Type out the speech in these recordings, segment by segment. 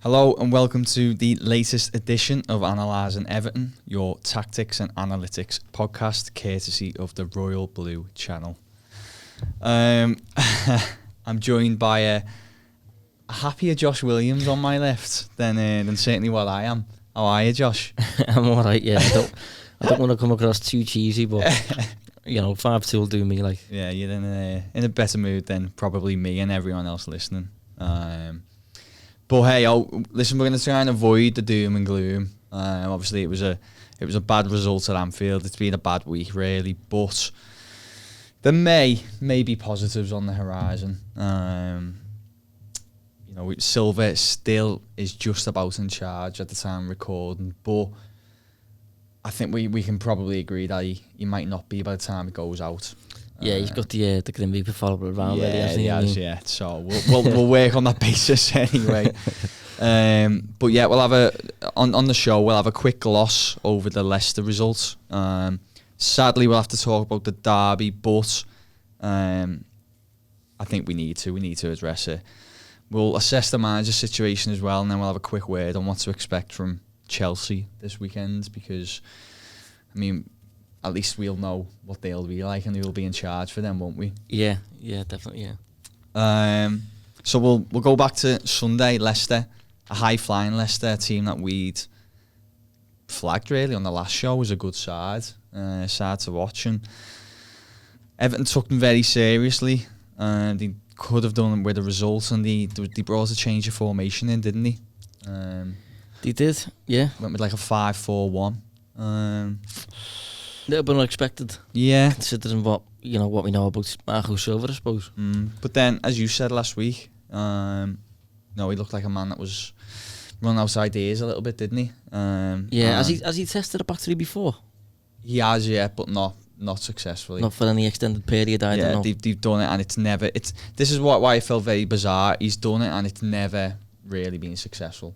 Hello and welcome to the latest edition of Analysing Everton, your tactics and analytics podcast, courtesy of the Royal Blue channel. I'm joined by a happier Josh Williams on my left than certainly what I am. How are you, Josh? I'm alright, yeah. I don't want to come across too cheesy, but 5-2 will do me. Like, yeah, you're in a better mood than probably me and everyone else listening. But hey, listen, we're going to try and avoid the doom and gloom. Obviously, it was a bad result at Anfield. It's been a bad week, really. But there may be positives on the horizon. Silva still is just about in charge at the time of recording, but I think we can probably agree that he might not be by the time it goes out. Yeah, he's got the Grim Reaper follower around. Yeah. So we'll work on that basis anyway. But yeah, we'll have on the show. We'll have a quick gloss over the Leicester results. Sadly, we'll have to talk about the derby, but I think we need to address it. We'll assess the manager situation as well, and then we'll have a quick word on what to expect from Chelsea this weekend, because at least we'll know what they'll be like and who'll be in charge for them, won't we? Yeah, definitely, yeah. So we'll go back to Sunday, Leicester, a high-flying Leicester, a team that we'd flagged really on the last show was a good side to watch. And Everton took them very seriously. They could have done it with a result, and they brought a change of formation in, didn't they? They did, yeah. Went with like a 5-4-1. Little bit unexpected. Yeah. Considering what we know about Marco Silva, I suppose. But then, as you said last week, he looked like a man that was running out of ideas a little bit, didn't he? Has he tested a battery before? He has, yeah, but not successfully. Not for any extended period, I don't know. They've done it, and this is why it felt very bizarre. He's done it, and it's never really been successful.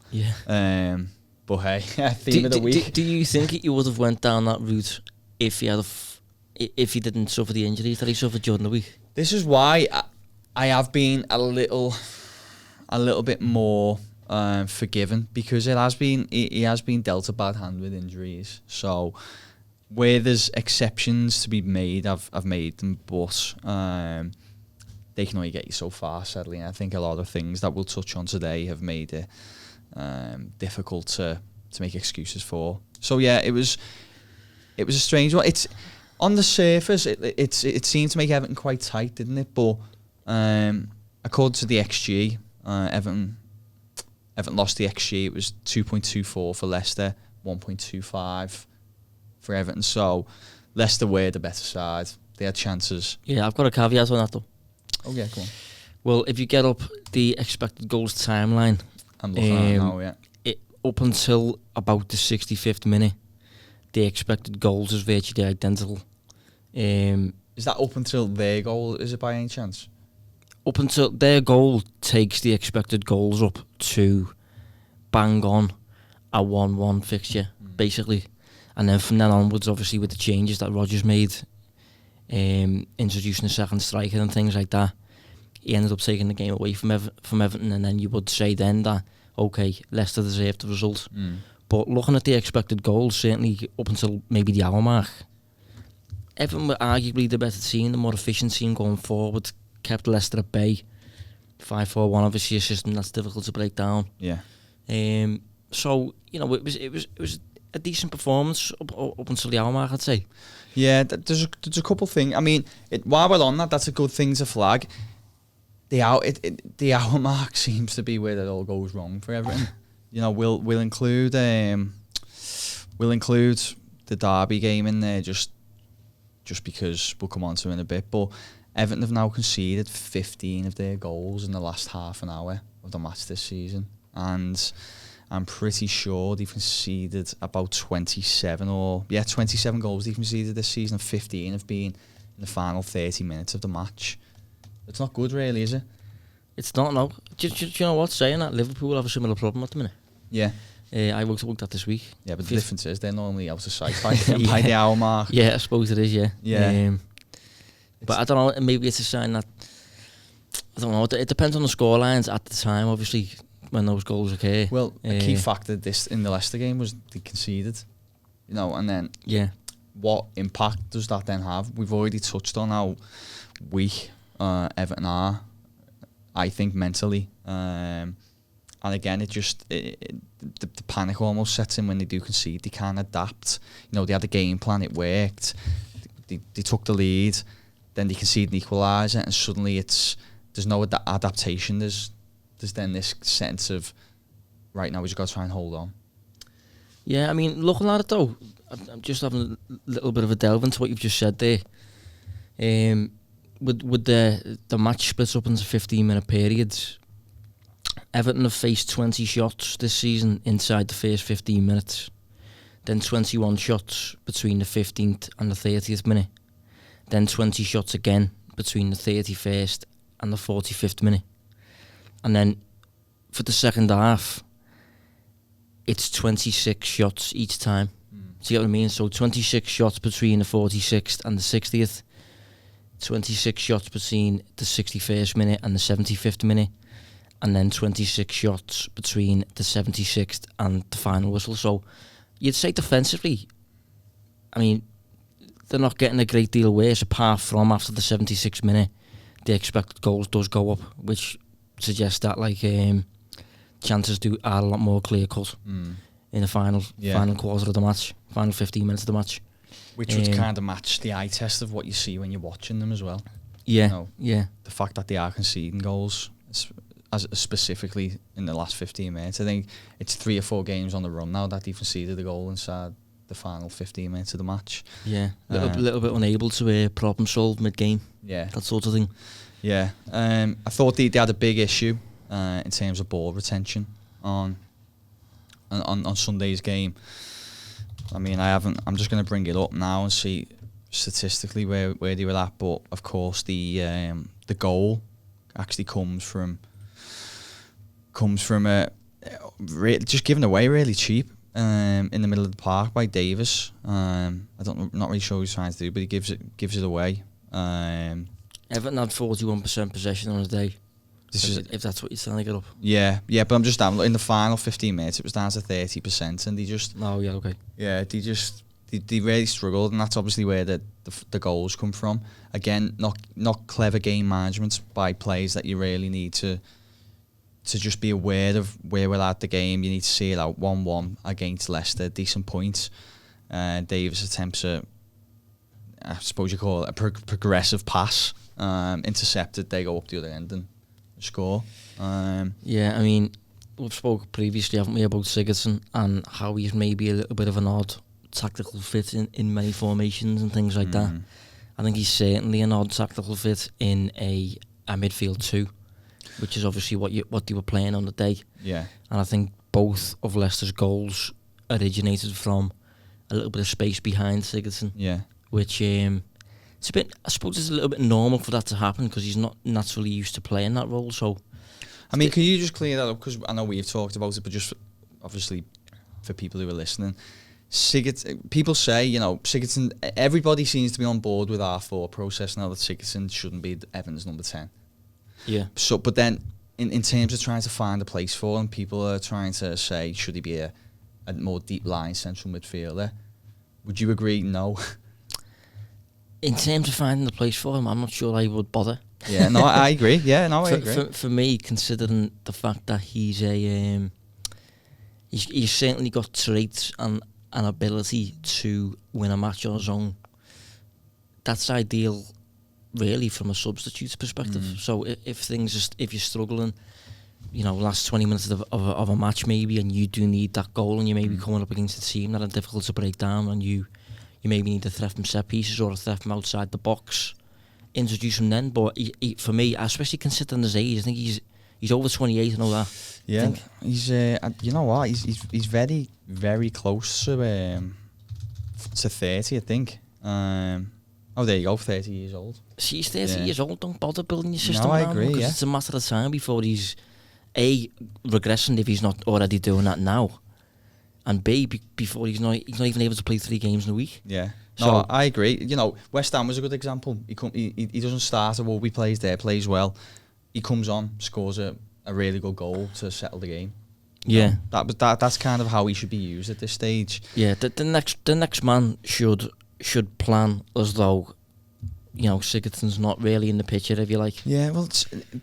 Yeah. But hey, theme of the week. Do you think he would have went down that route if he didn't suffer the injuries that he suffered during the week? This is why I have been a little bit more forgiving, because he has been dealt a bad hand with injuries. So where there's exceptions to be made, I've made them, but they can only get you so far, sadly. And I think a lot of things that we'll touch on today have made it difficult to make excuses for. So yeah, it was a strange one. It's on the surface, it seemed to make Everton quite tight, didn't it? But according to the XG, Everton lost the XG. It was 2.24 for Leicester, 1.25 for Everton. So Leicester were the better side. They had chances. Yeah, I've got a caveat on that though. Oh yeah, go on. Well, if you get up the expected goals timeline, I'm looking at it now, yeah. Up until about the 65th minute, the expected goals is virtually identical. Is that up until their goal, is it by any chance? Up until their goal takes the expected goals up to bang on a 1-1 fixture, basically. And then from then onwards, obviously, with the changes that Rodgers made, introducing a second striker and things like that, he ended up taking the game away from Everton, and then you would say then that, okay, Leicester deserved the result. But looking at the expected goals, certainly up until maybe the hour mark, Everton were arguably the better team, the more efficient team going forward, kept Leicester at bay. 5-4-1, obviously a system that's difficult to break down. Yeah. So it was a decent performance up until the hour mark, I'd say. Yeah, there's a couple things. While we're on that, that's a good thing to flag. The hour mark seems to be where it all goes wrong for Everton. We'll include the derby game in there just because we'll come on to it in a bit. But Everton have now conceded 15 of their goals in the last half an hour of the match this season, and I'm pretty sure they've conceded about 27 goals they've conceded this season, and 15 have been in the final 30 minutes of the match. It's not good, really, is it? It's not, no. Do you know what? Saying that, Liverpool have a similar problem at the minute. Yeah. I looked at this week. Yeah, but the difference is they're normally out of sight by the hour mark. Yeah, I suppose it is, yeah. Yeah. But I don't know, maybe it's a sign that, I don't know, it depends on the scorelines at the time, obviously. those goals occur. Well, a key factor this in the Leicester game was they conceded, and then what impact does that then have? We've already touched on how weak Everton are, I think, mentally. And again, the panic almost sets in when they do concede. They can't adapt. They had a game plan, it worked. They took the lead, then they concede an equaliser, and suddenly there's no adaptation. There's then this sense of, right now we just got to try and hold on. Yeah, I mean, looking at it though, I'm just having a little bit of a delve into what you've just said there. With the match splits up into 15-minute periods, Everton have faced 20 shots this season inside the first 15 minutes, then 21 shots between the 15th and the 30th minute, then 20 shots again between the 31st and the 45th minute. And then for the second half, it's 26 shots each time. Do you get what I mean? So 26 shots between the 46th and the 60th, 26 shots between the 61st minute and the 75th minute, and then 26 shots between the 76th and the final whistle. So you'd say defensively, I mean, they're not getting a great deal worse, apart from after the 76th minute, the expected goals does go up, which suggests that chances are a lot more clear cut in the final quarter of the match, final 15 minutes of the match. Which would kind of match the eye test of what you see when you're watching them as well. Yeah, The fact that they are conceding goals, as specifically in the last 15 minutes. I think it's 3 or 4 games on the run now that they've conceded a goal inside the final 15 minutes of the match. Yeah, little bit unable to problem solve mid-game. Yeah. That sort of thing. Yeah. I thought they had a big issue in terms of ball retention on Sunday's game. I mean, I'm just going to bring it up now and see statistically where they were at. But of course, the goal actually comes from just given away really cheap in the middle of the park by Davis. Not really sure what he's trying to do, but he gives it away. Everton had 41% possession on the day. If that's what you're trying to get up. Yeah, but I'm just down in the final 15 minutes. It was down to 30%, and they just. Oh yeah, okay. Yeah, they really struggled, and that's obviously where the goals come from. Again, not clever game management by players that you really need to just be aware of where we're at the game. You need to see it out 1-1 against Leicester, decent points. Davis attempts I suppose you call it a progressive pass, intercepted. They go up the other end and score. Yeah, I mean, we've spoken previously, haven't we, about Sigurdsson and how he's maybe a little bit of an odd tactical fit in many formations and things like that. I think he's certainly an odd tactical fit in a midfield too, which is obviously what they were playing on the day. Yeah. And I think both of Leicester's goals originated from a little bit of space behind Sigurdsson. Yeah. Which it's a bit, I suppose it's a little bit normal for that to happen because he's not naturally used to playing that role. So, I mean, can you just clear that up? Because I know we've talked about it, but just obviously for people who are listening, people say, Sigurdsson, everybody seems to be on board with our thought process now that Sigurdsson shouldn't be Everton's number 10. Yeah. So, but then in terms of trying to find a place for him, people are trying to say, should he be a more deep line central midfielder? Would you agree? No. In terms of finding the place for him, I'm not sure I would bother. Yeah, no, I agree. Yeah, no, I agree. For me, considering the fact that he's he's certainly got traits and an ability to win a match on his own, that's ideal, really, from a substitute's perspective. So if you're struggling, last 20 minutes of a match maybe, and you do need that goal, and you may be coming up against a team that are difficult to break down, and you maybe need a threat from set pieces or a threat from outside the box, introduce him then. But he, for me, especially considering his age, I think he's over 28 and all that. Yeah, he's you know what, he's very, very close to 30, I think. Oh, there you go, 30 years old. See, he's 30 years old. Don't bother building your system around him, because it's a matter of time before he's regressing if he's not already doing that now. And B, before he's not even able to play 3 games in a week. Yeah. No, I agree. West Ham was a good example. He doesn't start a rugby, plays well. He comes on, scores a a really good goal to settle the game. Yeah, That's kind of how he should be used at this stage. yeah. The next man should plan as though, you know, Sigurdsson's not really in the picture, if you like. Yeah, well,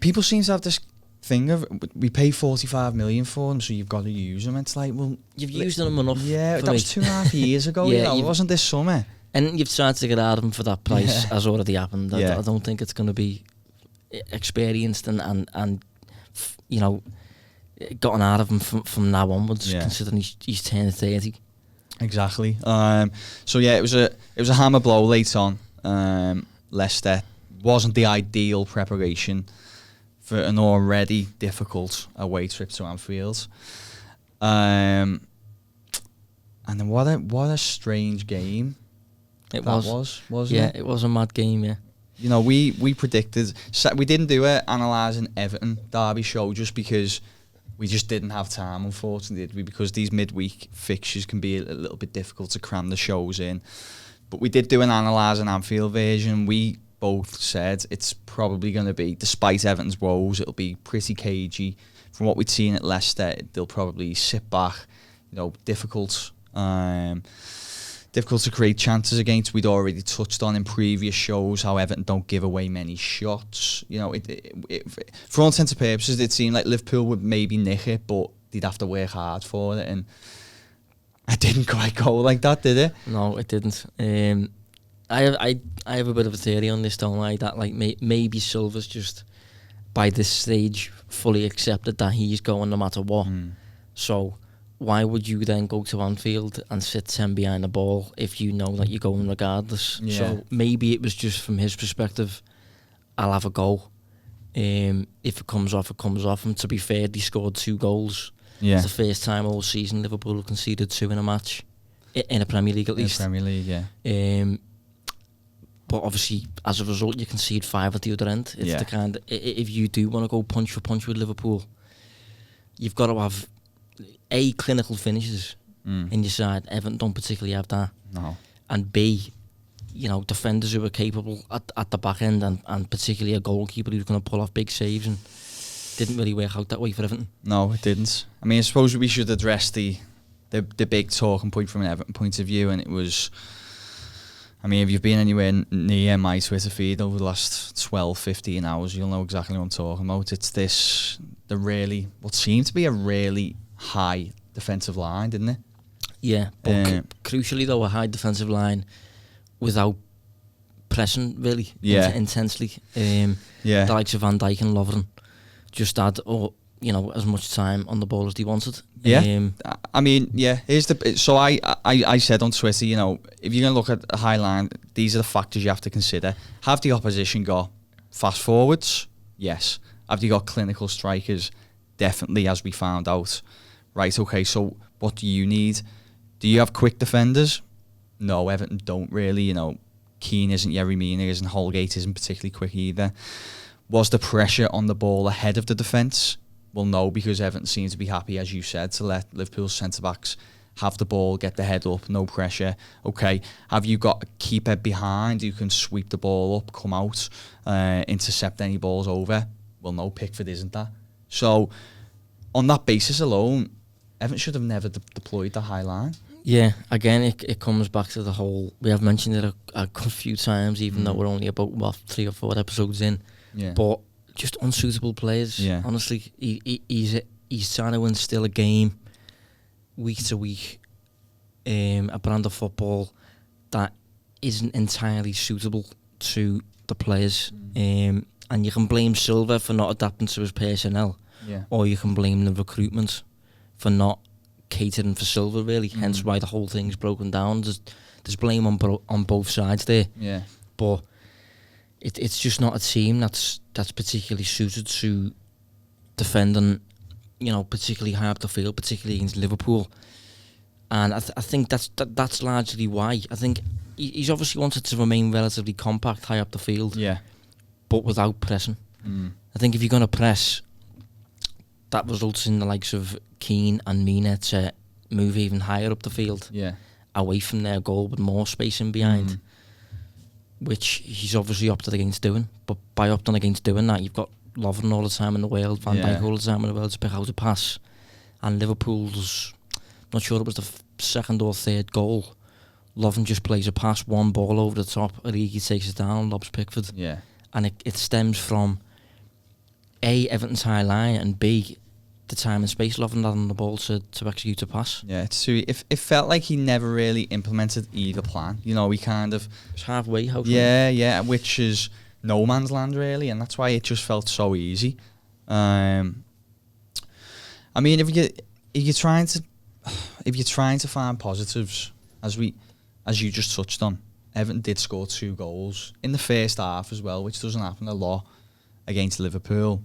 people seem to have this thing of we pay 45 million for him, so you've got to use him. It's like, well, You've used him enough. yeah, for that me. was 2.5 years ago. Yeah, It wasn't this summer. And you've tried to get out of him for that price, has already happened. Yeah. I don't think it's going to be experienced and you know, gotten out of him from now onwards, considering he's turned 30. Exactly. So yeah, it was a hammer blow late on. Leicester wasn't the ideal preparation for an already difficult away trip to Anfield. And then what a strange game It wasn't yeah, it? it was a mad game, yeah. You know, we predicted... we didn't do a Analysing Everton Derby show just because we just didn't have time, unfortunately, did we? Because these midweek fixtures can be a little bit difficult to cram the shows in. But we did do an Analysing Anfield version. We both said it's probably going to be, despite Everton's woes, it'll be pretty cagey. From what we'd seen at Leicester, they'll probably sit back, you know, difficult to create chances against. We'd already touched on in previous shows how Everton don't give away many shots. You know, for all intents and purposes, it seemed like Liverpool would maybe nick it, but they'd have to work hard for it, and it didn't quite go like that, did it? No, it didn't. I have a bit of a theory on this, don't I? That like maybe Silva's just by this stage fully accepted that he's going no matter what. So why would you then go to Anfield and sit 10 behind the ball if you know that you're going regardless? Yeah. So maybe it was just from his perspective, I'll have a go. If it comes off, it comes off. And to be fair, they scored 2 goals. Yeah. It's the first time all season Liverpool have conceded 2 in a match. In a Premier League, at least. In the Premier League, yeah. But obviously, as a result, you concede 5 at the other end. It's the kind of, if you do want to go punch for punch with Liverpool, you've got to have A, clinical finishes in your side. Everton don't particularly have that. No. And B, you know, defenders who are capable at the back end, and particularly a goalkeeper who's going to pull off big saves, and didn't really work out that way for Everton. No, it didn't. I mean, I suppose we should address the big talking point from an Everton point of view, and it was... I mean, if you've been anywhere near my Twitter feed over the last 12, 15 hours, you'll know exactly what I'm talking about. It's what seemed to be a really high defensive line, didn't it? Yeah, but crucially though, a high defensive line without pressing really intensely. The likes of Van Dijk and Lovren just had, as much time on the ball as they wanted. Yeah, I mean, so I said on Twitter, you know, if you're going to look at a high line, these are the factors you have to consider. Have the opposition got fast forwards? Yes. Have they got clinical strikers? Definitely, as we found out. Right, okay, so what do you need? Do you have quick defenders? No, Everton don't really, you know. Keane isn't, Yerry Mina isn't, Holgate isn't particularly quick either. Was the pressure on the ball ahead of the defence? Well, no, because Everton seems to be happy, as you said, to let Liverpool's centre-backs have the ball, get the head up, no pressure. Okay, have you got a keeper behind who can sweep the ball up, come out, intercept any balls over? Well, no, Pickford isn't that. So, on that basis alone, Everton should have never deployed the high line. Yeah, again, it comes back to the whole... We have mentioned it a few times, even though we're only about 3 or 4 episodes in. Yeah. But just unsuitable players. Yeah. Honestly, he's trying to instill a game week to week, a brand of football that isn't entirely suitable to the players. And you can blame Silva for not adapting to his personnel, or you can blame the recruitment for not catering for Silva, really. Hence why the whole thing's broken down. There's blame on both sides there. Yeah. But it's just not a team that's particularly suited to defending, you know, particularly high up the field, particularly against Liverpool. And I think that's largely why. I think he's obviously wanted to remain relatively compact high up the field, but without pressing. I think if you're going to press, that results in the likes of Keane and Mina to move even higher up the field, away from their goal with more space in behind. Which he's obviously opted against doing, but by opting against doing that, you've got Lovren all the time in the world, Van Yeah. Dijk all the time in the world to pick out a pass. And Liverpool's, not sure it was the second or third goal, Lovren just plays a pass, one ball over the top, Origi takes it down, lobs Pickford. Yeah. And it stems from A, Everton's high line, and B, the time and space Lovren had on the ball to execute a pass. Yeah, it felt like he never really implemented either plan. You know, he kind of... It's halfway house. Yeah, which is no man's land, really, and that's why it just felt so easy. I mean, if you're trying to find positives, as you just touched on, Everton did score 2 goals in the first half as well, which doesn't happen a lot against Liverpool.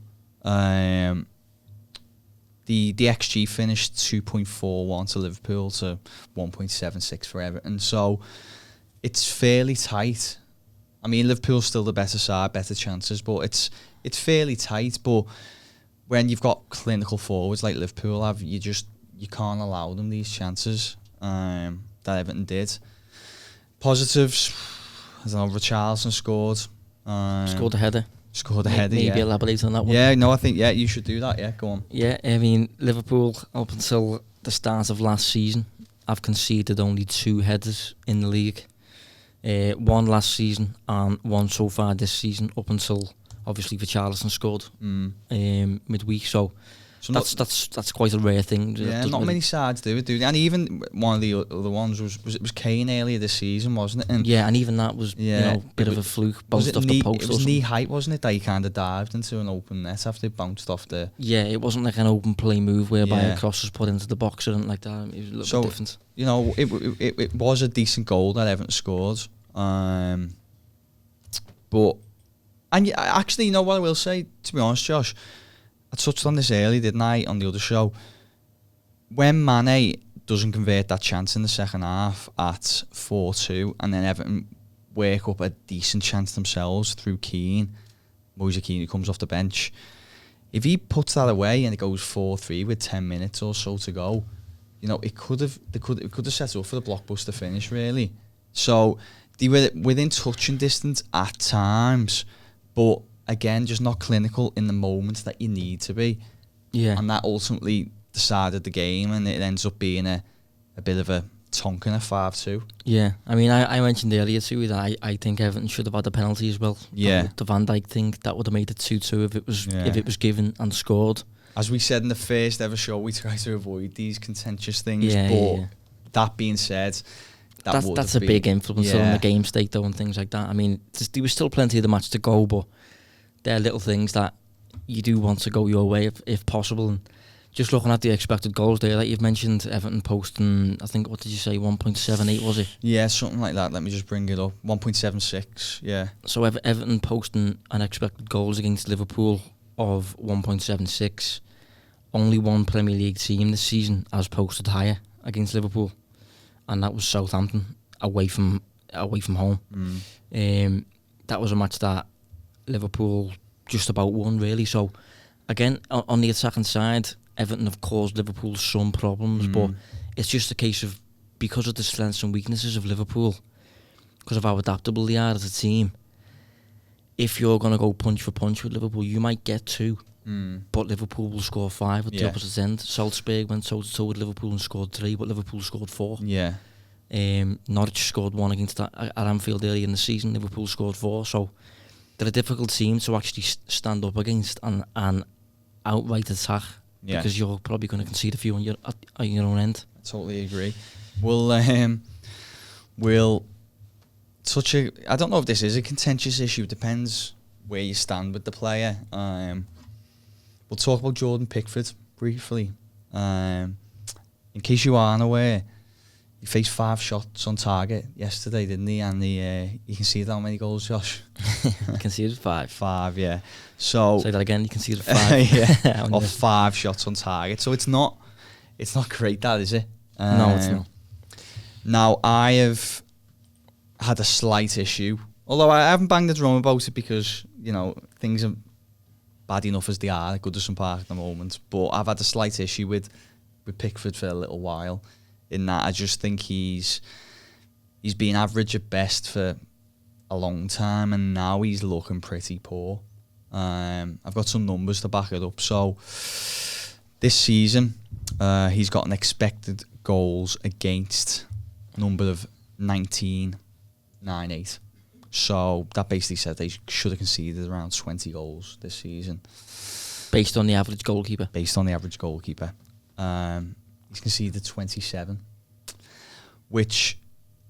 The XG finished 2.41 to Liverpool to 1.76 for Everton, so it's fairly tight. I mean, Liverpool's still the better side, better chances, but it's fairly tight. But when you've got clinical forwards like Liverpool have, you can't allow them these chances that Everton did. Positives, I don't know, Richarlison scored. Scored a header. Scored a header, Maybe yeah. elaborate on that one. Yeah, no, I think, you should do that, yeah, go on. Yeah, I mean, Liverpool, up until the start of last season, have conceded only 2 headers in the league. 1 last season and 1 so far this season, up until obviously Richarlison scored midweek. So that's quite a rare thing. Yeah, not many sides do it, and even one of the other ones was Kane earlier this season, wasn't it? And yeah, and even that was a bit of a fluke, bounced off the post. It was knee height, wasn't it? That he kind of dived into an open net after it bounced off the. Yeah, it wasn't like an open play move whereby a cross was put into the box or anything like that. It was a little bit different. You know, it was a decent goal that Everton scored, but actually, you know what I will say, to be honest, Josh. I touched on this earlier, didn't I, on the other show? When Mane doesn't convert that chance in the second half at 4-2, and then Everton work up a decent chance themselves through Moise Keane, who comes off the bench. If he puts that away and it goes 4-3 with 10 minutes or so to go, you know, it could have set up for the blockbuster finish, really. So they were within touching distance at times, but again, just not clinical in the moments that you need to be. Yeah. And that ultimately decided the game, and it ends up being a bit of a tonking at 5-2. Yeah, I mean, I mentioned earlier too that I think Everton should have had the penalty as well. Yeah. The Van Dijk thing, that would have made it 2-2 if it was given and scored. As we said in the first ever show, we try to avoid these contentious things, but that being said, that's a big influence on the game state though, and things like that. I mean, there was still plenty of the match to go, but there are little things that you do want to go your way if possible. And just looking at the expected goals there, like you've mentioned, Everton posting, I think, what did you say, 1.78 was it? Yeah, something like that. Let me just bring it up. 1.76, yeah. So Everton posting unexpected goals against Liverpool of 1.76. Only one Premier League team this season has posted higher against Liverpool, and that was Southampton away from home. That was a match that Liverpool just about won, really. So again, on the attacking side, Everton have caused Liverpool some problems, but it's just a case of, because of the strengths and weaknesses of Liverpool, because of how adaptable they are as a team, if you're going to go punch for punch with Liverpool, you might get 2, but Liverpool will score 5 at the opposite end. Salzburg went toe-to-toe with Liverpool and scored 3, but Liverpool scored 4. Yeah. Norwich scored 1 against at Anfield early in the season. Liverpool scored 4, so they're a difficult team to actually stand up against and outright attack, because you're probably going to concede a few on your own end. I totally agree. We'll touch I don't know if this is a contentious issue. It depends where you stand with the player. We'll talk about Jordan Pickford briefly. In case you aren't aware, he faced 5 shots on target yesterday, didn't he? And you can see how many goals, Josh? You conceded 5. 5, yeah. So say that again. You conceded 5. Yeah, of 5 shots on target. So it's not great, that is it? No, it's not. Now I have had a slight issue, although I haven't banged the drum about it, because things are bad enough as they are at Goodison Park at the moment. But I've had a slight issue with Pickford for a little while, in that I just think he's been average at best for a long time, and now he's looking pretty poor. I've got some numbers to back it up. So this season, he's got an expected goals against number of 19.98. So that basically said they should have conceded around 20 goals this season. Based on the average goalkeeper? Based on the average goalkeeper. He's conceded 27, which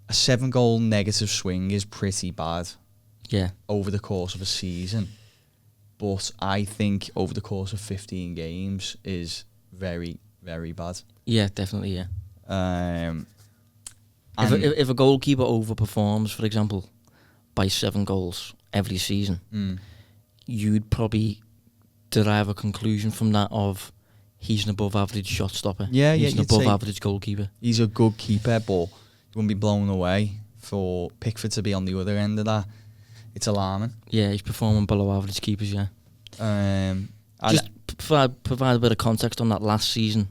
a 7-goal negative swing is pretty bad. Yeah. Over the course of a season. But I think over the course of 15 games is very, very bad. Yeah, definitely, yeah. If a goalkeeper overperforms, for example, by 7 goals every season, you'd probably derive a conclusion from that of he's an above average shot stopper. Yeah, he's an above average goalkeeper. He's a good keeper, but you wouldn't be blown away for Pickford to be on the other end of that. It's alarming. Yeah, he's performing below average keepers, yeah. Just provide a bit of context on that. Last season,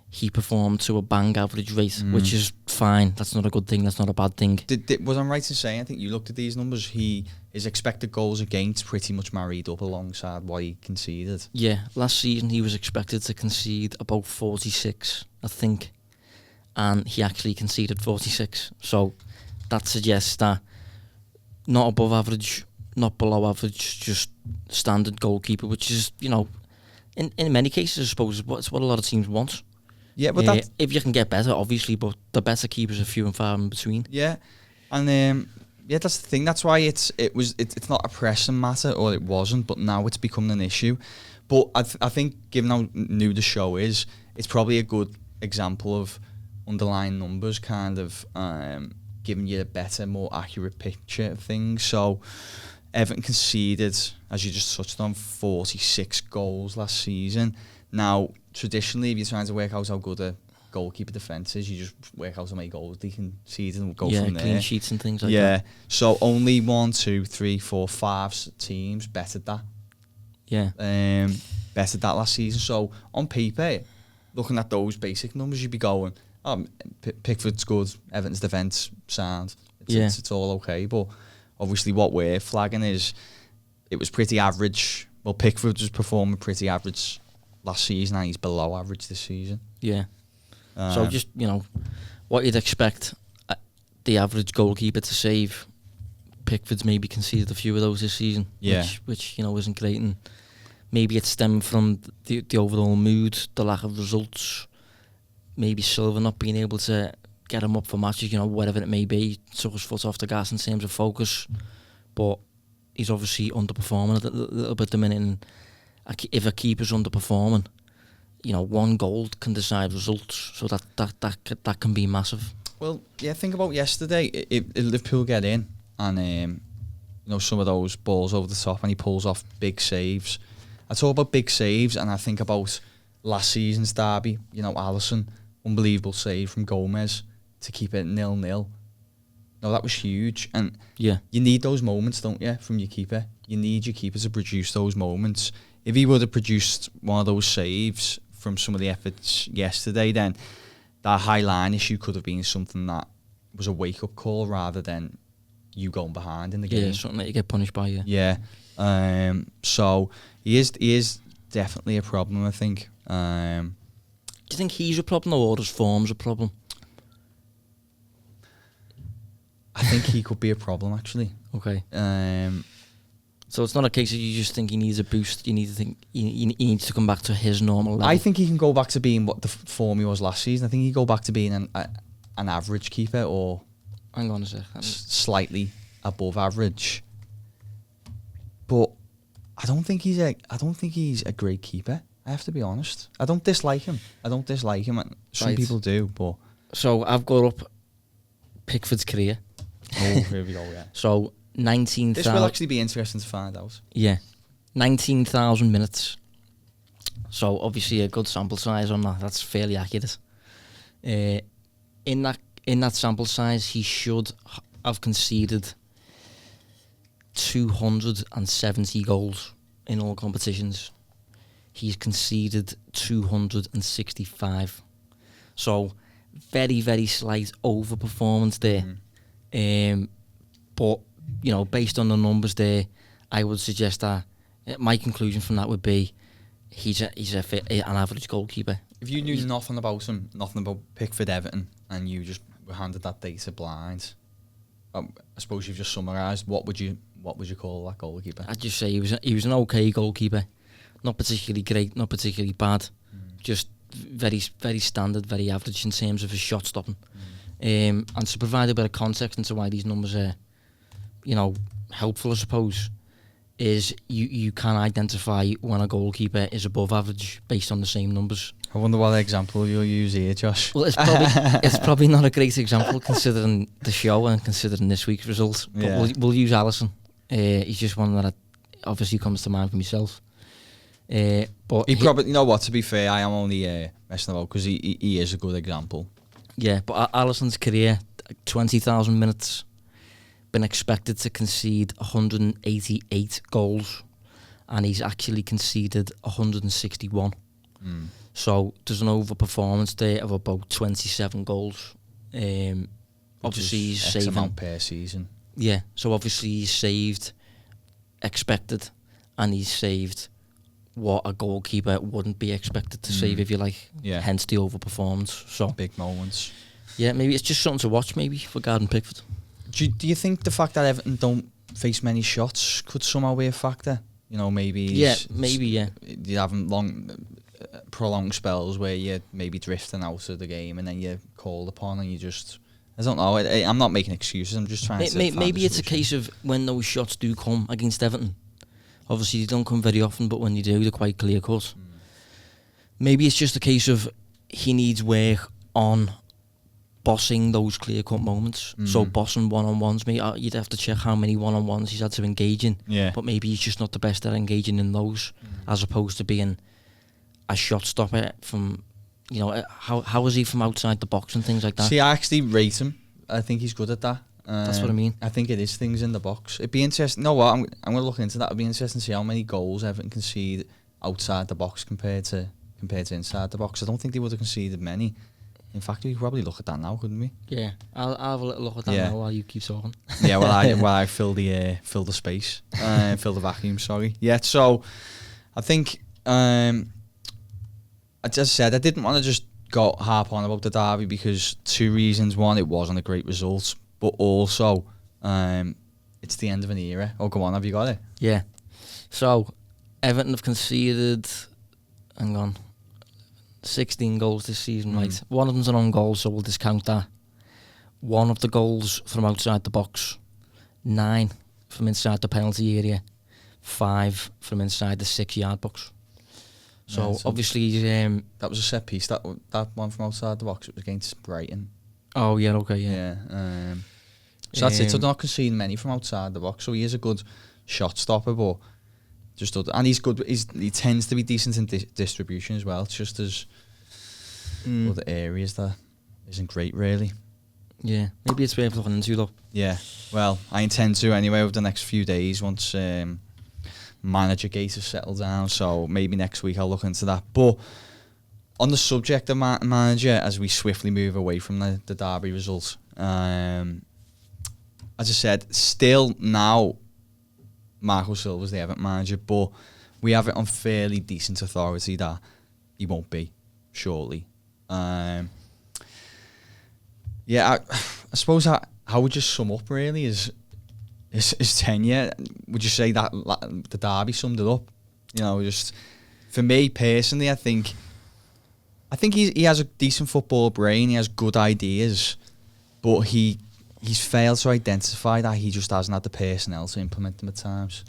he performed to a bang average rate, which is fine. That's not a good thing. That's not a bad thing. Was I right to say, I think you looked at these numbers, his expected goals against pretty much married up alongside what he conceded? Yeah, last season he was expected to concede about 46, I think. And he actually conceded 46. So that suggests that not above average, not below average, just standard goalkeeper, which is, in many cases, I suppose, it's what a lot of teams want. Yeah, but if you can get better, obviously, but the better keepers are few and far in between. Yeah, and that's the thing. That's why it's not a pressing matter, or it wasn't, but now it's becoming an issue. But I think, given how new the show is, it's probably a good example of underlying numbers kind of giving you a better, more accurate picture of things. So Everton conceded, as you just touched on, 46 goals last season. Now, traditionally, if you're trying to work out how good a goalkeeper defence is, you just work out how many goals they conceded and go from there. Clean sheets and things like that. Yeah, so only 1, 2, 3, 4, 5 teams bettered that. Yeah. Bettered that last season. So on paper, looking at those basic numbers, you'd be going, Pickford's good, Everton's defence sound. It's all okay. But obviously what we're flagging is it was pretty average. Well, Pickford was performing pretty average last season and he's below average this season. Yeah. So just, what you'd expect the average goalkeeper to save, Pickford's maybe conceded a few of those this season. Yeah. Which isn't great. And maybe it's stemmed from the overall mood, the lack of results, maybe Silva not being able to get him up for matches, whatever it may be, took his foot off the gas in terms of focus. But he's obviously underperforming a little bit at the minute. And if a keeper's underperforming, 1 goal can decide results. So that can be massive. Well, yeah, think about yesterday. If Liverpool get in and some of those balls over the top and he pulls off big saves. I talk about big saves and I think about last season's derby. Alisson, unbelievable save from Gomez to keep it 0-0. No, that was huge. And yeah, you need those moments, don't you, from your keeper? You need your keeper to produce those moments. If he would have produced one of those saves from some of the efforts yesterday, then that high line issue could have been something that was a wake-up call rather than you going behind in the game. Yeah, something that you get punished by, Yeah. So he is definitely a problem, I think. Do you think he's a problem or his form's a problem? I think he could be a problem, actually. Okay. So it's not a case of you just think he needs a boost. You need to think he needs to come back to his normal level. I think he can go back to being what the form he was last season. I think he can go back to being an average keeper or hang on a second, slightly above average. But I don't think he's a great keeper. I have to be honest. I don't dislike him. Some people do, but so I've got up Pickford's career. Oh, here we go. Yeah. So 19,000. This will actually be interesting to find out. Yeah, 19,000 minutes. So obviously a good sample size on that. That's fairly accurate. In that sample size, he should have conceded 270 goals in all competitions. He's conceded 265. So very, very slight overperformance there. But based on the numbers there, I would suggest that My conclusion from that would be he's an average goalkeeper. If you knew nothing about him, nothing about Pickford Everton, and you just were handed that data blind, I suppose you've just summarised. What would you call that goalkeeper? I'd just say he was an okay goalkeeper, not particularly great, not particularly bad, just very very standard, very average in terms of his shot stopping. And to provide a bit of context into why these numbers are, helpful, I suppose, is you can identify when a goalkeeper is above average based on the same numbers. I wonder what example you'll use here, Josh. Well, it's probably not a great example considering the show and considering this week's result. But we'll use Alisson. He's just one that obviously comes to mind for myself. But he probably, to be fair, I am only messing about because he is a good example. Yeah, but Alisson's career, 20,000 minutes, been expected to concede 188 goals, and he's actually conceded 161. So there's an overperformance there of about 27 goals. Obviously, he's saving amount per season. Yeah, so obviously he's saved expected, and he's saved what a goalkeeper wouldn't be expected to save, if you like. Yeah. Hence the overperformance. So big moments. Yeah, maybe it's just something to watch, maybe, for Garden Pickford. Do you think the fact that Everton don't face many shots could somehow be a factor? Maybe... Yeah, maybe, yeah. You're having prolonged spells where you're maybe drifting out of the game and then you're called upon and you just... I don't know. I'm not making excuses. I'm just trying to... Maybe it's a case of when those shots do come against Everton. Obviously, they don't come very often, but when they do, they're quite clear-cut. Maybe it's just a case of he needs work on bossing those clear-cut moments. So bossing one-on-ones, you'd have to check how many one-on-ones he's had to engage in. Yeah. But maybe he's just not the best at engaging in those, as opposed to being a shot stopper from... how is he from outside the box and things like that? See, I actually rate him. I think he's good at that. That's what I mean. I think it is things in the box. It'd be interesting. You know what? I'm going to look into that. It'd be interesting to see how many goals Everton concede outside the box compared to inside the box. I don't think they would have conceded many. In fact, we could probably look at that now, couldn't we? Yeah, I'll have a little look at that now while you keep talking. Yeah, I fill the space, fill the vacuum. Sorry. Yeah. So, I think I just said I didn't want to just go harp on about the derby because two reasons. One, it wasn't a great result, but also it's the end of an era. Oh, go on, have you got it? Yeah. So, Everton have conceded, 16 goals this season, right? One of them's an own goal, so we'll discount that. One of the goals from outside the box, 9 from inside the penalty area, 5 from inside the 6-yard box. So, yeah, obviously... that was a set piece, that one from outside the box. It was against Brighton. Oh, yeah, okay, yeah. So that's it. So they're not conceding many from outside the box. So he is a good shot stopper, but and he's good. He tends to be decent in distribution as well. It's just as other areas that isn't great, really. Yeah, maybe it's worth looking into though. Yeah, well, I intend to anyway over the next few days once manager gate has settled down. So maybe next week I'll look into that. But on the subject of manager, as we swiftly move away from the derby result, as I said, still now Marco Silva's the Everton manager, but we have it on fairly decent authority that he won't be shortly. I suppose how would you sum up really is tenure? Would you say that the derby summed it up? Just for me personally, I think he has a decent football brain. He has good ideas, but he's failed to identify that he just hasn't had the personnel to implement them at times.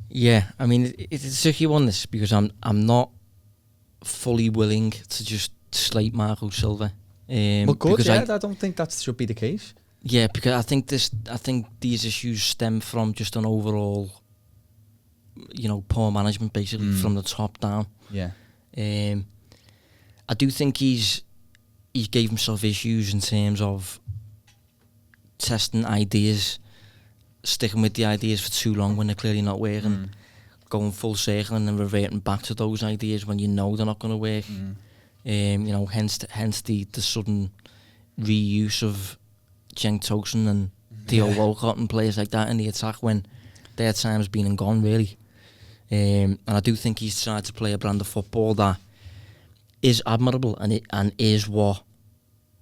Yeah, I mean, it's a tricky one, this, because I'm not fully willing to just slate Marco Silva. Well, good, yeah, I don't think that should be the case. Yeah, because I think these issues stem from just an overall, poor management, basically, from the top down. Yeah. I do think he gave himself issues in terms of testing ideas, sticking with the ideas for too long when they're clearly not working, going full circle and then reverting back to those ideas when they're not going to work. Hence the sudden reuse of Cenk Tosun and Theo Walcott and players like that in the attack when their time's been and gone, really. And I do think he's tried to play a brand of football that is admirable and is what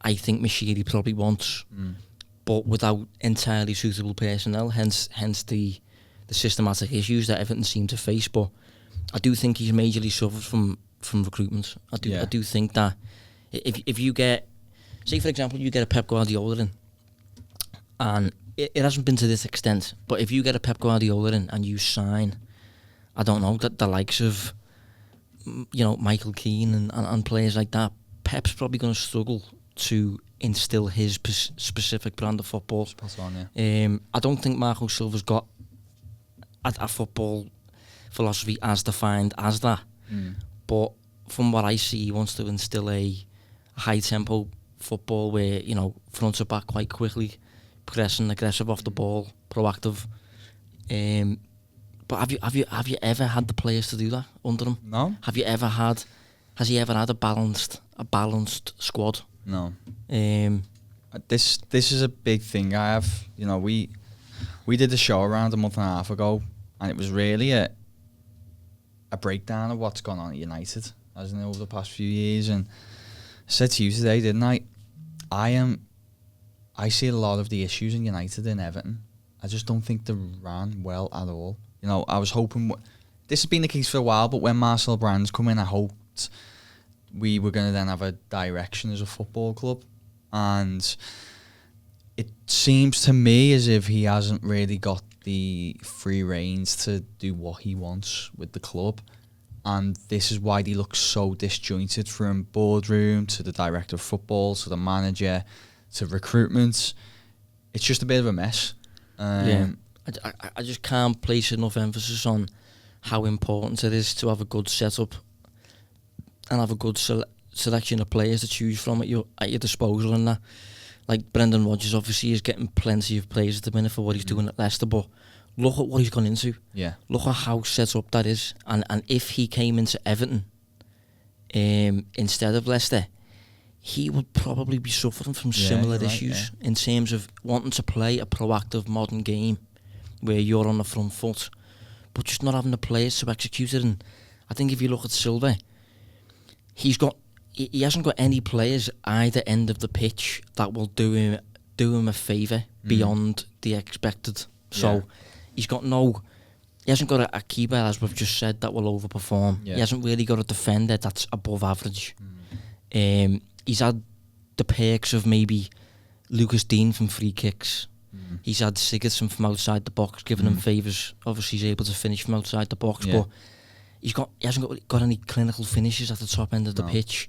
I think Mashiri probably wants, but without entirely suitable personnel. Hence the systematic issues that Everton seem to face. But I do think he's majorly suffered from recruitment. I do think that if you get, say for example, you get a Pep Guardiola in, and it hasn't been to this extent, but if you get a Pep Guardiola in and you sign, I don't know, the likes of, Michael Keane and players like that, Pep's probably going to struggle to instill his specific brand of football. I don't think Marco Silva's got a football philosophy as defined as that. But from what I see, he wants to instill a high tempo football where, front to back quite quickly, progressing, aggressive off the ball, proactive. But have you ever had the players to do that under him? No. Has he ever had a balanced squad? No. This is a big thing. I have, we did the show around a month and a half ago, and it was really a breakdown of what's gone on at United, hasn't it, over the past few years. And I said to you today, didn't I? I see a lot of the issues in United in Everton. I just don't think they ran well at all. I was hoping this has been the case for a while, but when Marcel Brands come in, I hoped we were going to then have a direction as a football club. And it seems to me as if he hasn't really got the free reins to do what he wants with the club. And this is why he looks so disjointed, from boardroom to the director of football to the manager to recruitment. It's just a bit of a mess. I just can't place enough emphasis on how important it is to have a good setup and have a good selection of players to choose from at your disposal. And that, like Brendan Rodgers, obviously is getting plenty of players at the minute for what he's doing at Leicester, but look at what he's gone into. Yeah. Look at how set up that is. And if he came into Everton instead of Leicester, he would probably be suffering from similar issues in terms of wanting to play a proactive modern game where you're on the front foot, but just not having the players to execute it. And I think if you look at Silva, he hasn't got any players either end of the pitch that will do him a favour beyond the expected. So he hasn't got a keeper, as we've just said, that will overperform. He hasn't really got a defender that's above average. He's had the perks of maybe Lucas Dean from free kicks. He's had Sigurdsson from outside the box, giving him favours. Obviously, he's able to finish from outside the box, but he hasn't got any clinical finishes at the top end of the pitch.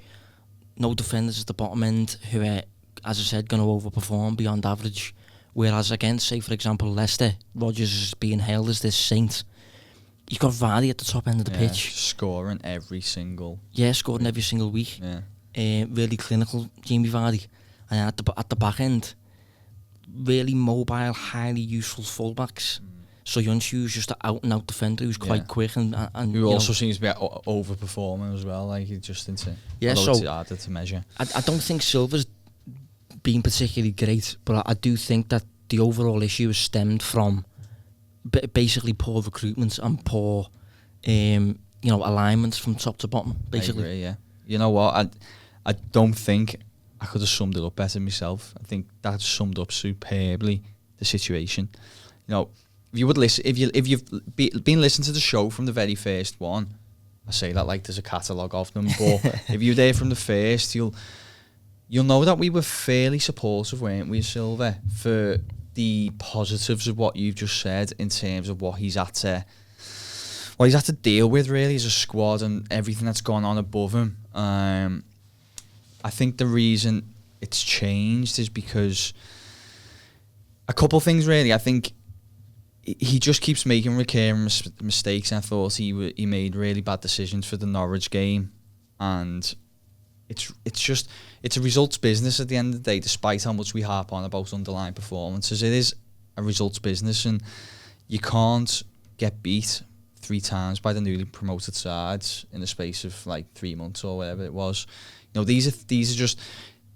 No defenders at the bottom end who are, as I said, going to overperform beyond average. Whereas against, say, for example, Leicester, Rodgers is being hailed as this saint. He's got Vardy at the top end of the pitch. Scoring every single week. Really clinical, Jamie Vardy. And at the back end, really mobile, highly useful fullbacks. So Hughes just an out-and-out defender who's quite quick and who also seems to be overperforming as well. Like, he's just into it's harder to measure. I don't think Silva's been particularly great, but I do think that the overall issue is stemmed from basically poor recruitment and poor, alignments from top to bottom. Basically, I agree, yeah. You know what? I don't think I could have summed it up better myself. I think that summed up superbly the situation. If you would listen, if you've been listening to the show from the very first one, I say that like there's a catalogue of them, but if you're there from the first, you'll know that we were fairly supportive, weren't we, Silva, for the positives of what you've just said in terms of what he's had to deal with really as a squad and everything that's gone on above him. I think the reason it's changed is because a couple of things really. I think he just keeps making recurring mistakes, and I thought he made really bad decisions for the Norwich game, and it's a results business at the end of the day. Despite how much we harp on about underlying performances, it is a results business, and you can't get beat 3 times by the newly promoted sides in the space of like 3 months or whatever it was. These are just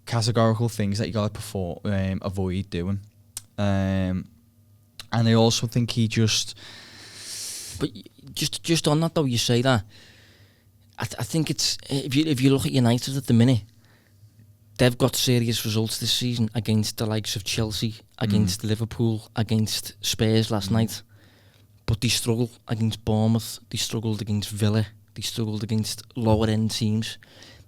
categorical things that you got to avoid doing. And I also think he just But just on that though, you say that. I think it's if you look at United at the minute, they've got serious results this season against the likes of Chelsea, against Liverpool, against Spurs last night. But they struggle against Bournemouth, they struggled against Villa, they struggled against lower end teams.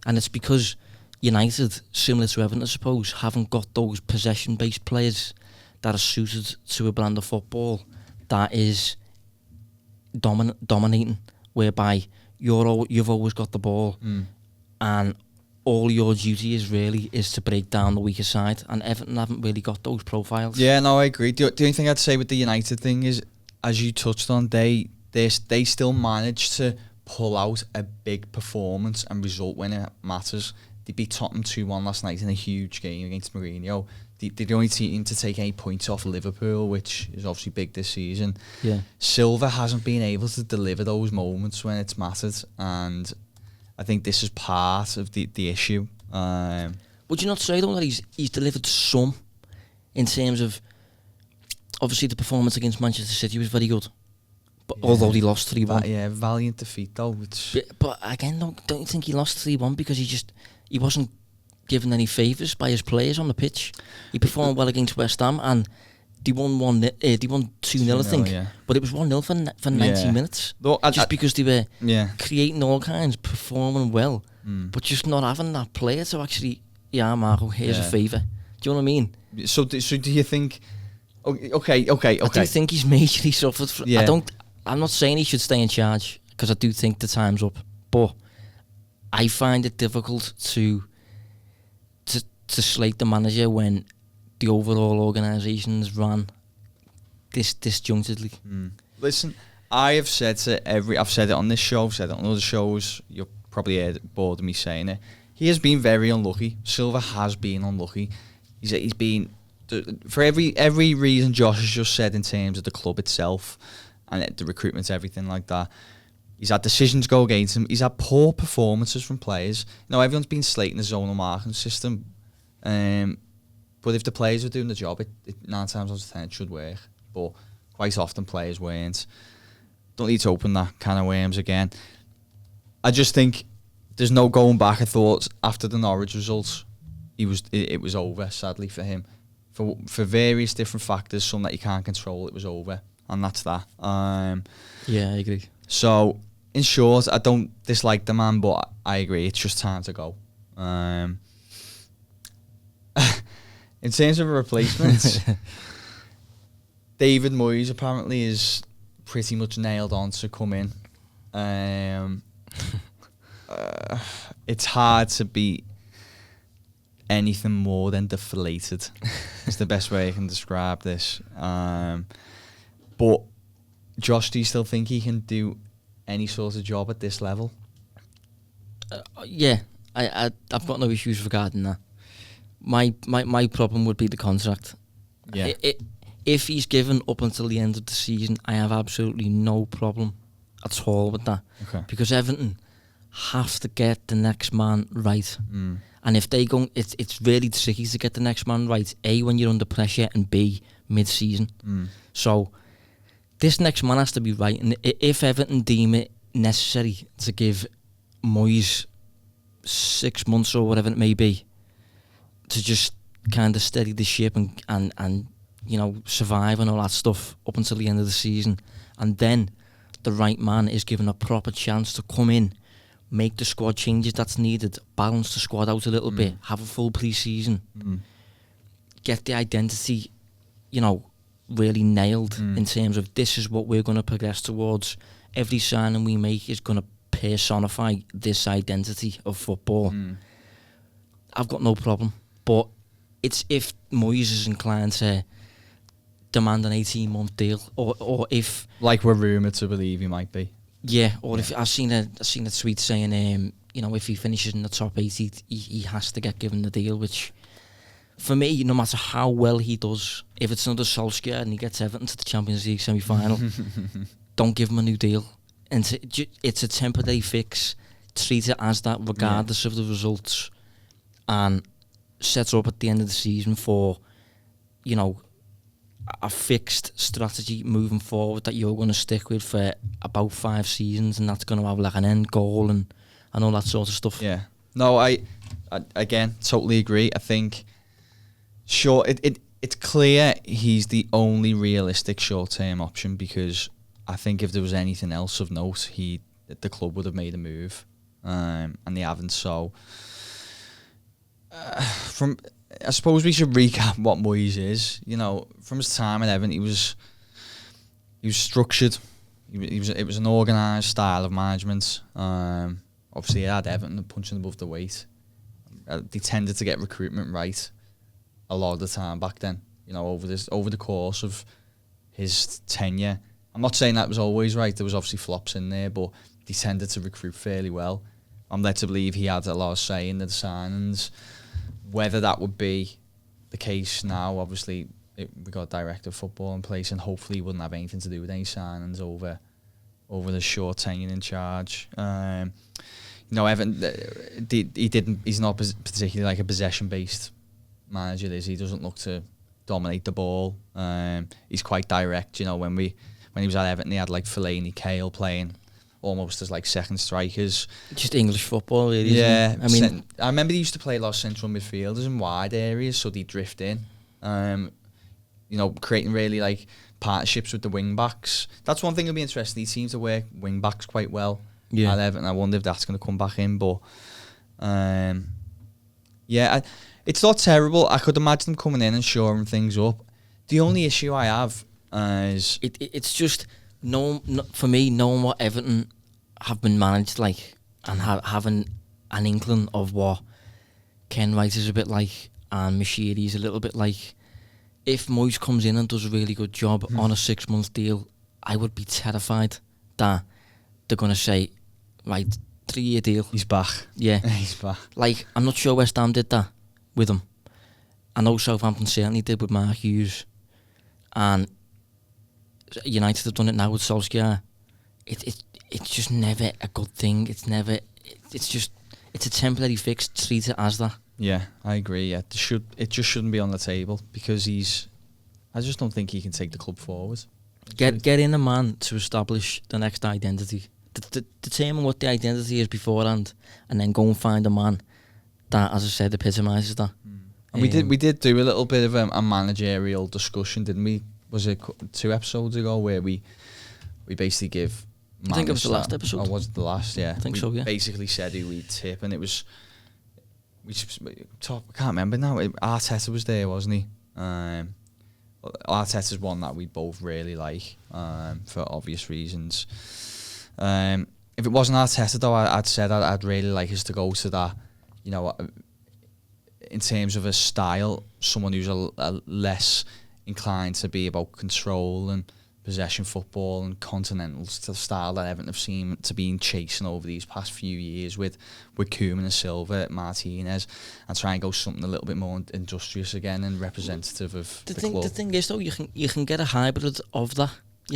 And it's because United, similar to Everton I suppose, haven't got those possession based players that are suited to a brand of football that is dominating, whereby you've always got the ball and all your duty is to break down the weaker side, and Everton haven't really got those profiles. Yeah, no, I agree. The only thing I'd say with the United thing is, as you touched on, they still managed to pull out a big performance and result when it matters. They beat Tottenham 2-1 last night in a huge game against Mourinho. They're the only team to take 8 points off Liverpool, which is obviously big this season. Yeah. Silva hasn't been able to deliver those moments when it's mattered, and I think this is part of the issue. Would you not say though that he's delivered some, in terms of, obviously the performance against Manchester City was very good, but although he lost 3-1. Valiant defeat though. But again, don't you think he lost 3-1 because he wasn't given any favours by his players on the pitch? He performed well against West Ham and they won 2-0 I think, but it was 1-0 for 90 minutes. Because they were creating all kinds, performing well, but just not having that player to actually, Marco, here's a favour. Do you know what I mean? So do you think? Okay. I do think he's majorly suffered from. I'm not saying he should stay in charge because I do think the time's up, but I find it difficult to slate the manager when the overall organisation's run disjunctedly. Listen, I've said it on this show, I've said it on other shows, you're probably bored of me saying it. He has been very unlucky. Silva has been unlucky. He's been, for every reason Josh has just said in terms of the club itself and the recruitment, everything like that. He's had decisions go against him. He's had poor performances from players. Everyone's been slating the zonal marking system. But if the players were doing the job, it 9 times out of 10 it should work. But quite often players weren't. Don't need to open that can of worms again. I just think there's no going back. I thought after the Norwich results, it was over, sadly for him. For various different factors, some that you can't control, it was over. And that's that. Yeah, I agree. So, in short, I don't dislike the man, but I agree, it's just time to go. In terms of a replacement, David Moyes apparently is pretty much nailed on to come in. It's hard to be anything more than deflated. It's the best way I can describe this. But Josh, do you still think he can do any sort of job at this level? Yeah, I've got no issues regarding that. My problem would be the contract. Yeah. If he's given up until the end of the season, I have absolutely no problem at all with that. Okay. Because Everton have to get the next man right. And if they go, it's really tricky to get the next man right. A, when you're under pressure, and B, mid-season. So this next man has to be right. And if Everton deem it necessary to give Moyes 6 months or whatever it may be to just kind of steady the ship and survive and all that stuff up until the end of the season, and then the right man is given a proper chance to come in, make the squad changes that's needed, balance the squad out a little bit, have a full pre-season, get the identity, really nailed in terms of this is what we're going to progress towards. Every signing we make is going to personify this identity of football. I've got no problem. But it's if Moyes is inclined to demand an 18-month deal, or if, like we're rumoured to believe he might be. Or if I've seen a tweet saying, if he finishes in the top 8, he has to get given the deal. Which, for me, no matter how well he does, if it's another Solskjaer and he gets Everton to the Champions League semi-final, don't give him a new deal. And it's a temporary fix. Treat it as that, regardless of the results, and set up at the end of the season for, a fixed strategy moving forward that you're going to stick with for about 5 seasons, and that's going to have like an end goal and all that sort of stuff? Yeah. No, I again totally agree. I think it's clear he's the only realistic short-term option, because I think if there was anything else of note, the club would have made a move, and they haven't. So, I suppose we should recap what Moyes is. You know, from his time at Everton, he was structured. It was an organised style of management. Obviously, he had Everton punching above the weight. They tended to get recruitment right a lot of the time back then. You know, over the course of his tenure, I'm not saying that was always right. There was obviously flops in there, but they tended to recruit fairly well. I'm led to believe he had a lot of say in the signings. Whether that would be the case now, obviously we got director of football in place, and hopefully he wouldn't have anything to do with any signings over the short tenure in charge. You know, Everton, he's not particularly like a possession-based manager. He doesn't look to dominate the ball. He's quite direct. You know, when he was at Everton, he had like Fellaini, Cahill playing almost as like second strikers. Just English football, really. Yeah, I mean, I remember they used to play a lot of central midfielders in wide areas, so they drift in. You know, creating really like partnerships with the wing backs. That's one thing that'll be interesting. He seems to work wing backs quite well. Yeah. At Everton. I wonder if that's going to come back in, but yeah, it's not terrible. I could imagine them coming in and shoring things up. The only issue I have is it's just for me, knowing what Everton have been managed like, and having an inkling of what Ken Wright is a bit like and Mashiri is a little bit like. If Moyes comes in and does a really good job on a 6-month deal, I would be terrified that they're going to say, right, 3-year deal. He's back. Yeah. He's back. Like, I'm not sure West Ham did that with him. I know Southampton certainly did with Mark Hughes. And United have done it now with Solskjaer. It's just never a good thing. It's a temporary fix. Treat it as that. Yeah, I agree. Yeah, it just shouldn't be on the table, because I just don't think he can take the club forward. Get in a man to establish the next identity. Determine what the identity is beforehand, and then go and find a man that, as I said, epitomises that. And we did do a little bit of a managerial discussion, didn't we? Was it 2 episodes ago where we basically give? I think it was the last episode. Or was it the last? Yeah, I think so. Yeah. Basically said who we'd tip, and it was. I can't remember now. Arteta was there, wasn't he? Arteta's one that we both really like, for obvious reasons. If it wasn't Arteta, though, I'd really like us to go to that. You know, in terms of a style, someone who's a less inclined to be about control and possession football and continental style that Everton have seemed to be chasing over these past few years with Koeman and Silva, Martinez, and try and go something a little bit more industrious again and representative of the club. The thing is, though, you can get a hybrid of that.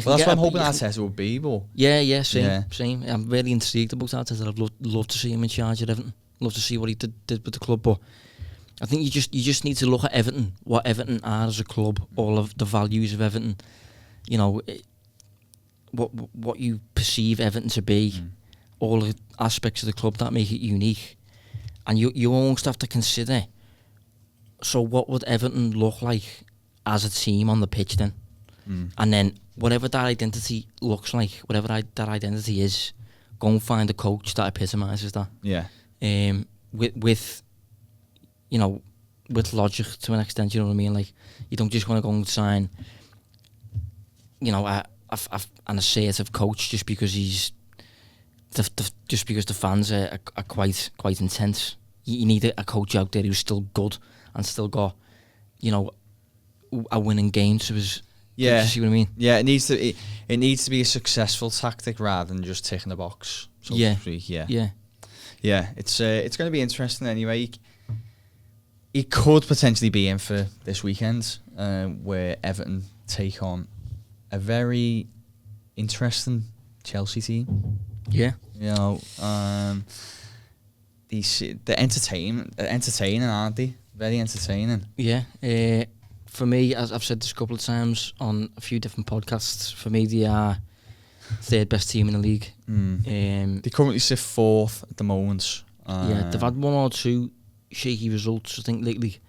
Well, that's what I'm hoping Arteta will be, but... Yeah, same. I'm really intrigued about Arteta. I'd love to see him in charge of Everton. Love to see what he did with the club, but I think you just need to look at Everton, what Everton are as a club, all of the values of Everton. You know, what you perceive Everton to be, all the aspects of the club that make it unique, and you almost have to consider. So, what would Everton look like as a team on the pitch then? And then, whatever that identity looks like, whatever that identity is, go and find a coach that epitomises that. Yeah. With you know, with logic to an extent. You know what I mean? Like, you don't just want to go and sign, you know, an assertive coach just because just because the fans are quite intense. You need a coach out there who's still good and still got, you know, a winning game to his. Yeah, you see what I mean? Yeah, it needs to be a successful tactic rather than just ticking a box. So to speak. Yeah. It's going to be interesting anyway. He could potentially be in for this weekend, where Everton take on a very interesting Chelsea team. Yeah, you know, they're entertaining, aren't they? Very entertaining. Yeah. for me, as I've said this a couple of times on a few different podcasts, for me they are third best team in the league. They currently sit 4th at the moment. They've had one or two shaky results. I think lately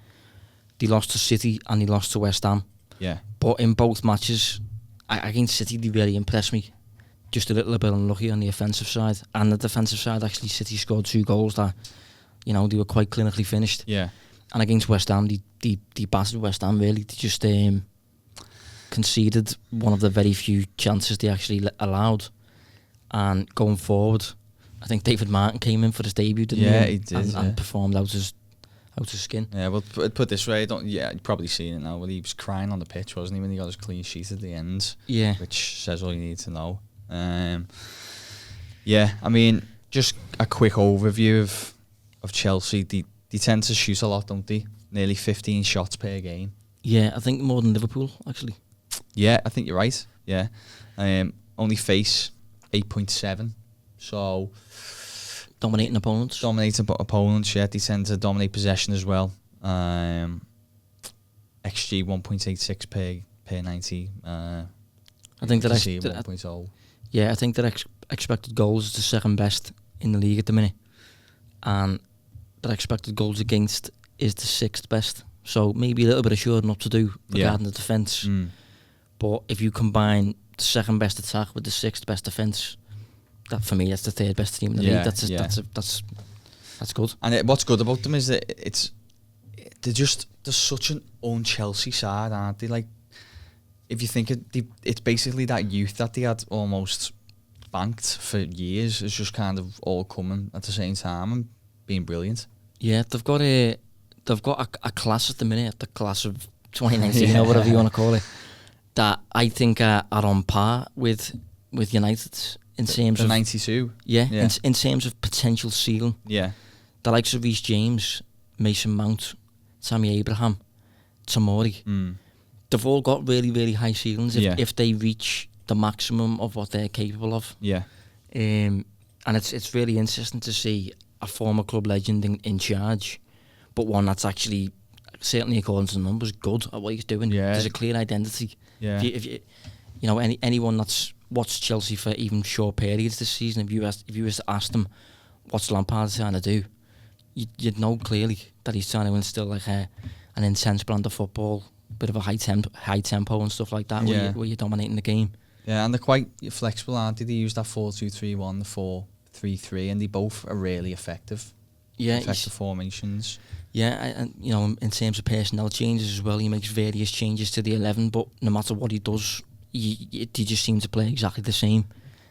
they lost to City and they lost to West Ham. Yeah. But in both matches, against City, they really impressed me. Just a little bit unlucky on the offensive side. And the defensive side, actually, City scored 2 goals that, they were quite clinically finished. Yeah. And against West Ham, they battered West Ham, really. They just conceded one of the very few chances they actually allowed. And going forward, I think David Martin came in for his debut, didn't he? Yeah, he did. And performed out his skin. Yeah, well, put it this way, you've probably seen it now, but he was crying on the pitch, wasn't he, when he got his clean sheet at the end? Yeah. Which says all you need to know. I mean, just a quick overview of Chelsea. They tend to shoot a lot, don't they? Nearly 15 shots per game. Yeah, I think more than Liverpool, actually. Yeah, I think you're right. Yeah. Only face 8.7. So... Dominating opponents. Yeah. They tend to dominate possession as well. XG 1.86 per 90. I think that 1.0. Yeah, I think that expected goals is the second best in the league at the minute, and that expected goals against is the 6th best. So maybe a little bit of shoring up to do regarding the defence. But if you combine the second best attack with the 6th best defence, that for me that's the 3rd best team in the league. That's good. And what's good about them is that they're such an un-Chelsea side, aren't they? Like, if you think it's basically that youth that they had almost banked for years is just kind of all coming at the same time and being brilliant. Yeah, they've got a class at the minute, the class of 2019 or whatever you want to call it, that I think are on par with United in terms of 92. Yeah. In terms of potential ceiling. Yeah. The likes of Reece James, Mason Mount, Tammy Abraham, Tomori. They've all got really, really high ceilings if they reach the maximum of what they're capable of. Yeah. And it's really interesting to see a former club legend in charge, but one that's actually, certainly according to the numbers, good at what he's doing. Yeah. There's a clear identity. Yeah. If you anyone that's watched Chelsea for even short periods this season, if you was to ask them what's Lampard trying to do, you'd know clearly that he's trying to instill like an intense brand of football, bit of a high tempo and stuff like that, where you're dominating the game. Yeah, and they're quite flexible, aren't they? They use that 4-2-3-1, the 4-3-3, and they both are really effective. Yeah, effective formations. Yeah, and in terms of personnel changes as well, he makes various changes to the 11, but no matter what he does, he just seems to play exactly the same.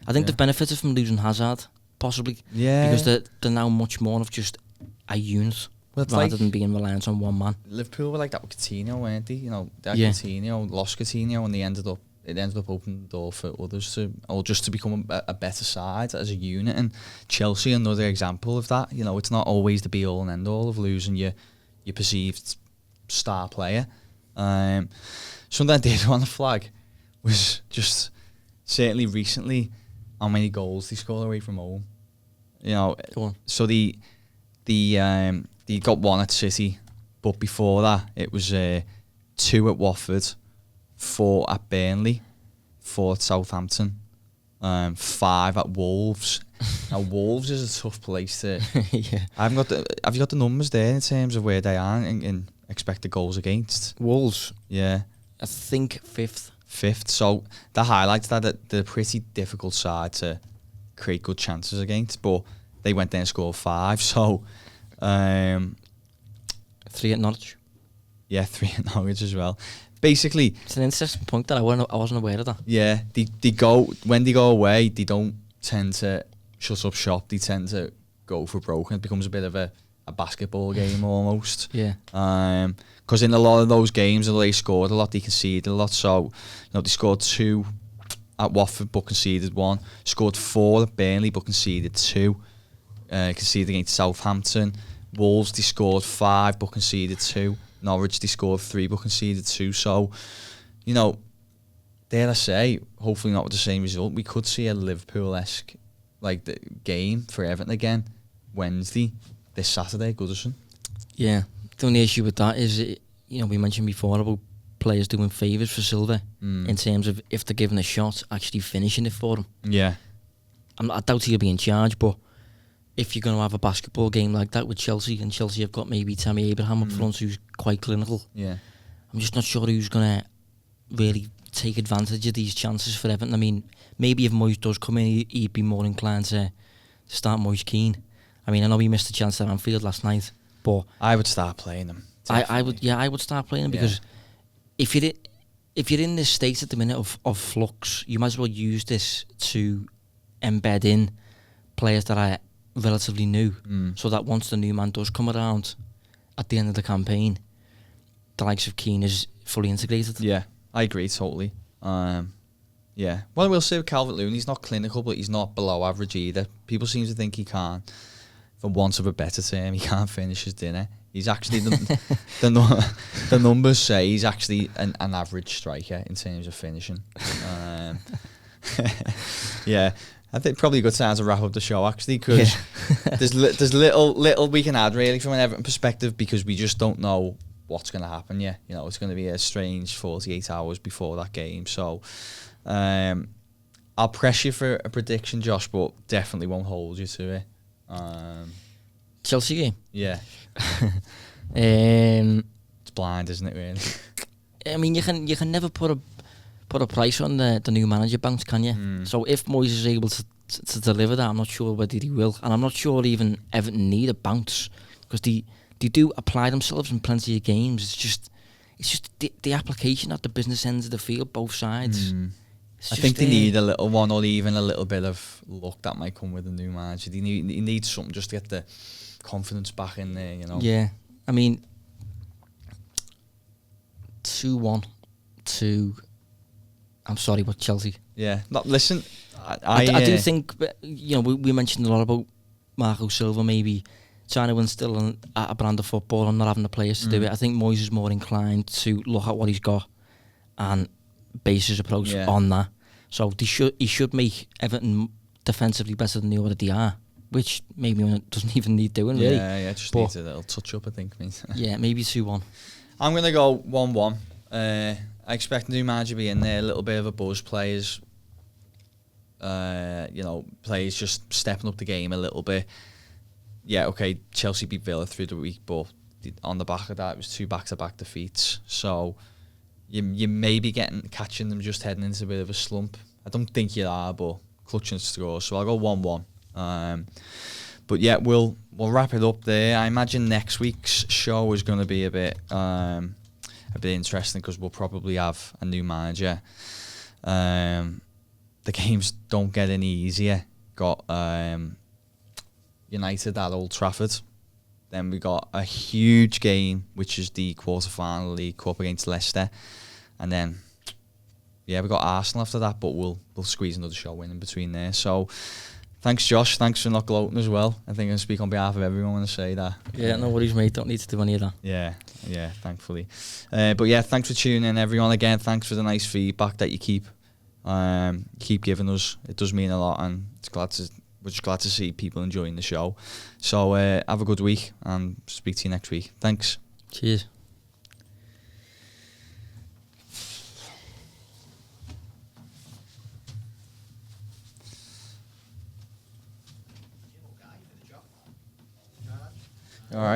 I think they've benefited from losing Hazard, possibly. Yeah. Because they're now much more of just a unit, rather than being reliant on one man. Liverpool were like that with Coutinho, weren't they? Coutinho lost Coutinho, and it ended up opening the door for others just to become a better side as a unit. And Chelsea, another example of that. It's not always the be all and end all of losing your perceived star player. Something I did on the flag was just certainly recently how many goals they scored away from home. Go on. So they got 1 at City, but before that it was 2 at Watford, 4 at Burnley, 4 at Southampton, 5 at Wolves. Now Wolves is a tough place to. Yeah. Have you got the numbers there in terms of where they are in expected goals against? Wolves. Yeah. I think 5th. So that highlights that they're a pretty difficult side to create good chances against, but they went there and scored 5. So 3 at Norwich. Yeah, 3 at Norwich as well. Basically, it's an interesting point that I wasn't aware of that. Yeah, they go when they go away. They don't tend to shut up shop. They tend to go for broken. It becomes a bit of a basketball game almost. Yeah. Because in a lot of those games, they scored a lot, they conceded a lot. So, they scored 2 at Watford, but conceded 1. Scored 4 at Burnley, but conceded 2. Conceded against Southampton. Wolves, they scored 5, but conceded 2. Norwich, they scored 3, but conceded 2. So, dare I say, hopefully not with the same result, we could see a Liverpool-esque the game for Everton again Wednesday, this Saturday, Goodison. Yeah. The only issue with that is, we mentioned before about players doing favours for Silva in terms of if they're given a shot, actually finishing it for him. Yeah. I doubt he'll be in charge, but if you're going to have a basketball game like that with Chelsea, and Chelsea have got maybe Tammy Abraham up front who's quite clinical, I'm just not sure who's going to really take advantage of these chances for Everton. I mean, maybe if Moyes does come in, he'd be more inclined to start Moyes Keane. I mean, I know he missed a chance at Anfield last night, but I would start playing him. I would start playing him because if you're in this state at the minute of flux, you might as well use this to embed in players that are relatively new, so that once the new man does come around at the end of the campaign, the likes of Keane is fully integrated. Yeah, I agree totally. Yeah. Well, we'll say with Calvert-Lewin, he's not clinical, but he's not below average either. People seem to think he can't, for want of a better term, he can't finish his dinner. He's actually, the numbers say he's actually an average striker in terms of finishing. Yeah, I think probably a good time to wrap up the show, actually, because there's little we can add, really, from an Everton perspective, because we just don't know what's going to happen yet. You know, it's going to be a strange 48 hours before that game. So I'll press you for a prediction, Josh, but definitely won't hold you to it. Chelsea game? Yeah. It's blind, isn't it, really? I mean, you can never put a price on the new manager bounce, can you? So if Moyes is able to deliver that, I'm not sure whether he will. And I'm not sure even Everton need a bounce, because they do apply themselves in plenty of games. It's just the application at the business ends of the field, both sides. I think they need a little one, or even a little bit of luck that might come with a new manager. He needs something just to get the confidence back in there, you know. Yeah, I mean, 2-1 to, I'm sorry, but Chelsea. Yeah, listen, I do think, you know, we mentioned a lot about Marco Silva maybe trying to instill a brand of football and not having the players to do it. I think Moyes is more inclined to look at what he's got and base his approach on that. So he should make Everton defensively better than they already are, which maybe doesn't even need doing, really. Yeah, just needs a little touch up, I think. Yeah, maybe 2-1. I'm going to go 1-1. I expect the new manager to be in there, a little bit of a buzz, players just stepping up the game a little bit. Yeah, okay, Chelsea beat Villa through the week, but on the back of that, it was 2 back-to-back defeats. So you may be catching them just heading into a bit of a slump. I don't think you are, but clutching at straws. So I'll go 1-1. But yeah, we'll wrap it up there. I imagine next week's show is going to be a bit interesting, because we'll probably have a new manager. The games don't get any easier. Got United at Old Trafford. Then we got a huge game, which is the quarter-final League Cup against Leicester. And then, we got Arsenal after that, but we'll squeeze another show in between there. So, thanks, Josh. Thanks for not gloating as well. I think I speak on behalf of everyone when I say that. Yeah, no worries, mate. Don't need to do any of that. Yeah, thankfully. But yeah, thanks for tuning in, everyone. Again, thanks for the nice feedback that you keep giving us. It does mean a lot, and we're just glad to see people enjoying the show. So have a good week, and speak to you next week. Thanks. Cheers. All right.